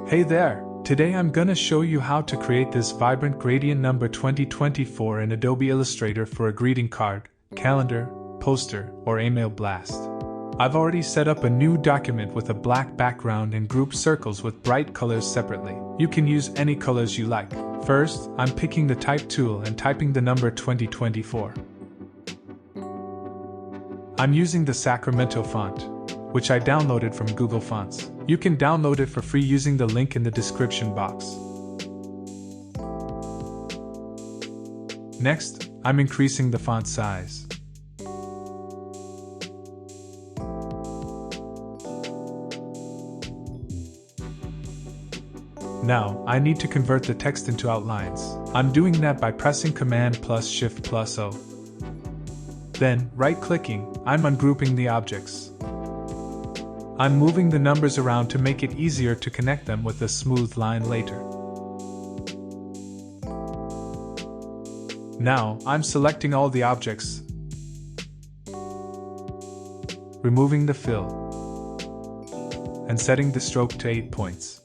Hey there! Today I'm gonna show you how to create this vibrant gradient number 2024 in Adobe Illustrator for a greeting card, calendar, poster, or email blast. I've already set up a new document with a black background and grouped circles with bright colors separately. You can use any colors you like. First, I'm picking the Type tool and typing the number 2024. I'm using the Sacramento font, which I downloaded from Google Fonts. You can download it for free using the link in the description box. Next, I'm increasing the font size. Now, I need to convert the text into outlines. I'm doing that by pressing Command plus Shift plus O. Then, right-clicking, I'm ungrouping the objects. I'm moving the numbers around to make it easier to connect them with a smooth line later. Now, I'm selecting all the objects, removing the fill, and setting the stroke to 8 points.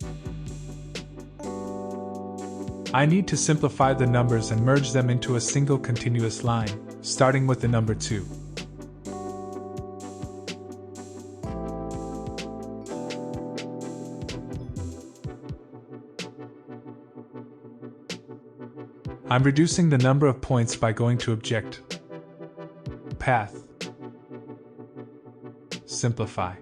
I need to simplify the numbers and merge them into a single continuous line, starting with the number 2. I'm reducing the number of points by going to Object, Path, Simplify.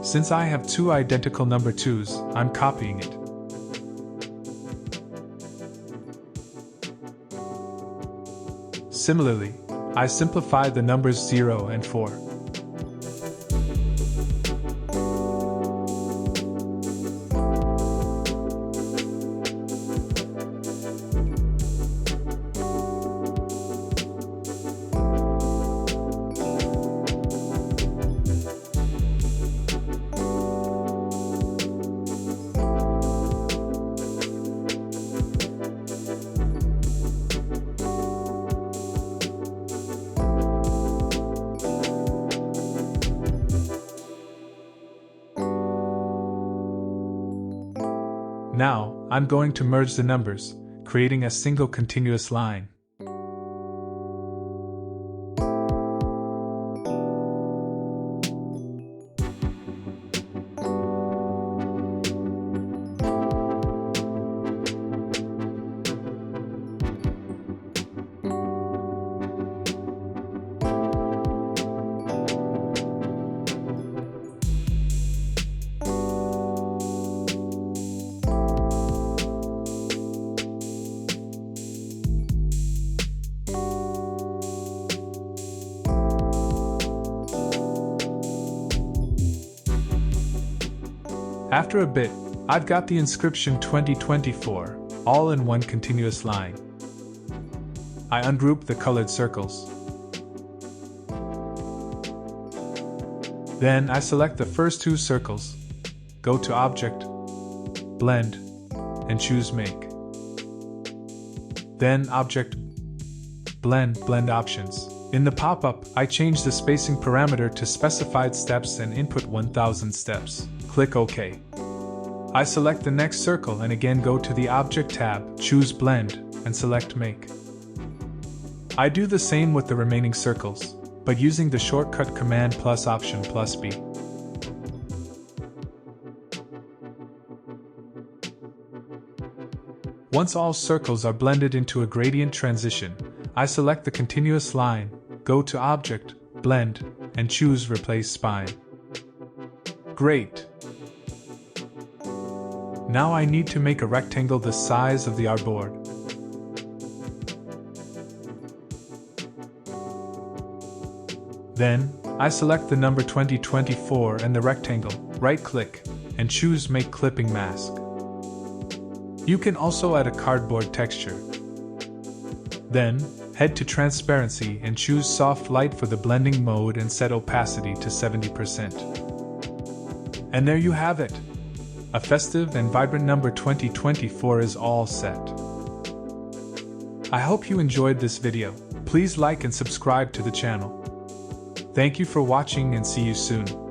Since I have two identical number 2s, I'm copying it. Similarly, I simplify the numbers 0 and 4. Now, I'm going to merge the numbers, creating a single continuous line. After a bit, I've got the inscription 2024, all in one continuous line. I ungroup the colored circles. Then I select the first two circles, go to Object, Blend, and choose Make. Then Object, Blend Options. In the pop-up, I change the spacing parameter to specified steps and input 1000 steps. Click OK. I select the next circle and again go to the Object tab, choose Blend, and select Make. I do the same with the remaining circles, but using the shortcut Command plus Option plus B. Once all circles are blended into a gradient transition, I select the continuous line, go to Object, Blend, and choose Replace Spine. Great! Now I need to make a rectangle the size of the artboard. Then, I select the number 2024 and the rectangle, right-click, and choose Make Clipping Mask. You can also add a cardboard texture. Then, head to Transparency and choose Soft Light for the blending mode and set opacity to 70%. And there you have it! A festive and vibrant number 2024 is all set. I hope you enjoyed this video. Please like and subscribe to the channel. Thank you for watching and see you soon.